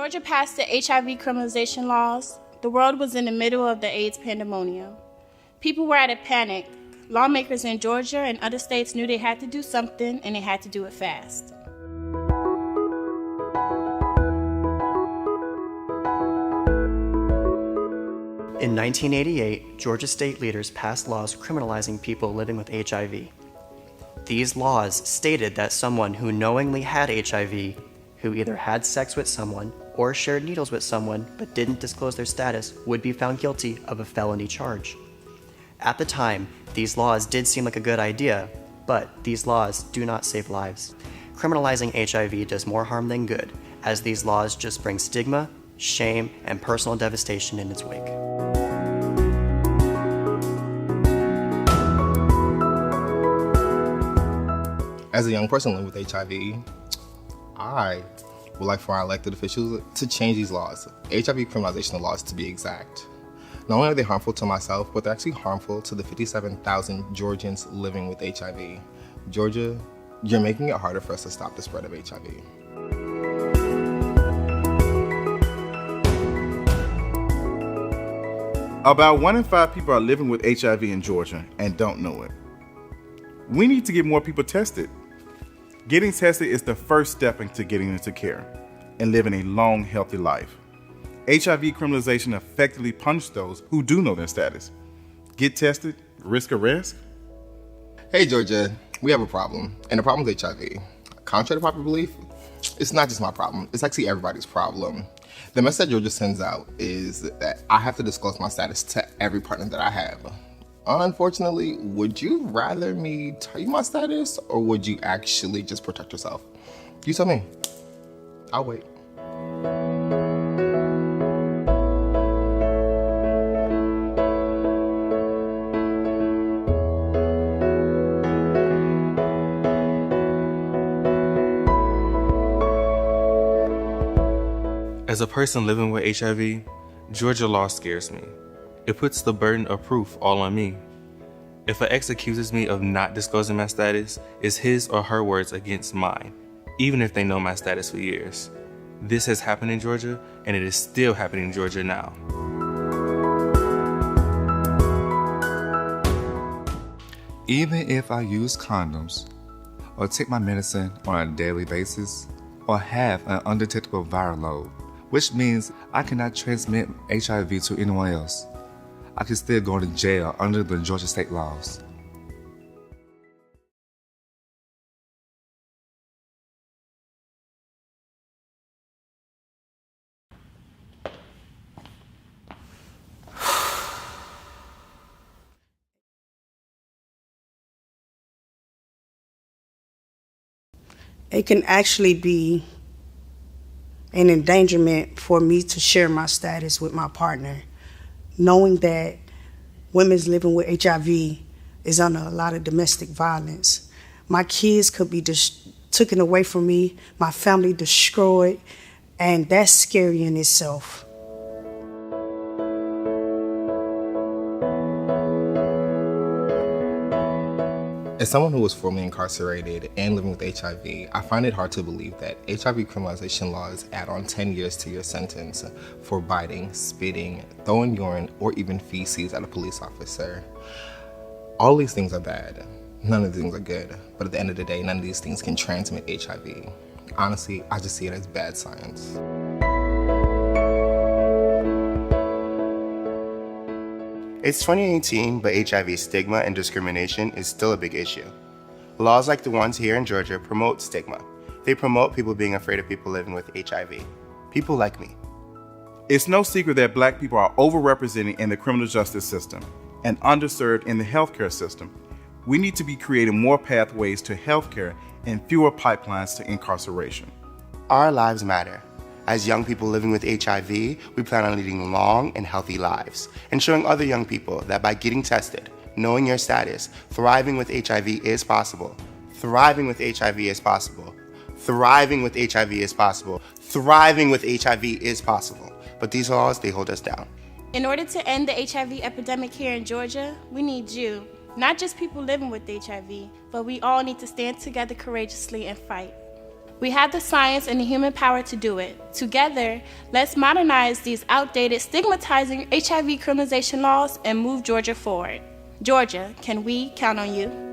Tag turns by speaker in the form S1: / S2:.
S1: Georgia passed the HIV criminalization laws, the world was in the middle of the AIDS pandemonium. People were at a panic. Lawmakers in Georgia and other states knew they had to do something, and they had to do it fast.
S2: In 1988, Georgia state leaders passed laws criminalizing people living with HIV. These laws stated that someone who knowingly had HIV, who either had sex with someone or shared needles with someone but didn't disclose their status, would be found guilty of a felony charge. At the time, these laws did seem like a good idea, but these laws do not save lives. Criminalizing HIV does more harm than good, as these laws just bring stigma, shame, and personal devastation in its wake.
S3: As a young person living with HIV, I would like for our elected officials to change these laws, HIV criminalization laws to be exact. Not only are they harmful to myself, but they're actually harmful to the 57,000 Georgians living with HIV. Georgia, you're making it harder for us to stop the spread of HIV.
S4: About 1 in 5 people are living with HIV in Georgia and don't know it. We need to get more people tested. Getting tested is the first step into getting into care and living a long, healthy life. HIV criminalization effectively punishes those who do know their status. Get tested, risk arrest.
S3: Hey Georgia, we have a problem, and the problem is HIV. Contrary to popular belief, it's not just my problem, it's actually everybody's problem. The message Georgia sends out is that I have to disclose my status to every partner that I have. Unfortunately, would you rather me tell you my status, or would you actually just protect yourself? You tell me. I'll wait.
S5: As a person living with HIV, Georgia law scares me. It puts the burden of proof all on me. If an ex accuses me of not disclosing my status, it's his or her words against mine, even if they know my status for years. This has happened in Georgia, and it is still happening in Georgia now.
S6: Even if I use condoms, or take my medicine on a daily basis, or have an undetectable viral load, which means I cannot transmit HIV to anyone else, I can still go to jail under the Georgia state laws.
S7: It can actually be an endangerment for me to share my status with my partner, knowing that women's living with HIV is under a lot of domestic violence. My kids could be taken away from me, my family destroyed, and that's scary in itself.
S3: As someone who was formerly incarcerated and living with HIV, I find it hard to believe that HIV criminalization laws add on 10 years to your sentence for biting, spitting, throwing urine, or even feces at a police officer. All these things are bad. None of these things are good. But at the end of the day, none of these things can transmit HIV. Honestly, I just see it as bad science.
S8: It's 2018, but HIV stigma and discrimination is still a big issue. Laws like the ones here in Georgia promote stigma. They promote people being afraid of people living with HIV. People like me.
S4: It's no secret that Black people are overrepresented in the criminal justice system and underserved in the healthcare system. We need to be creating more pathways to healthcare and fewer pipelines to incarceration.
S8: Our lives matter. As young people living with HIV, we plan on leading long and healthy lives and showing other young people that by getting tested, knowing your status, thriving with HIV is possible. Thriving with HIV is possible. Thriving with HIV is possible. Thriving with HIV is possible. But these laws, they hold us down.
S1: In order to end the HIV epidemic here in Georgia, we need you. Not just people living with HIV, but we all need to stand together courageously and fight. We have the science and the human power to do it. Together, let's modernize these outdated, stigmatizing HIV criminalization laws and move Georgia forward. Georgia, can we count on you?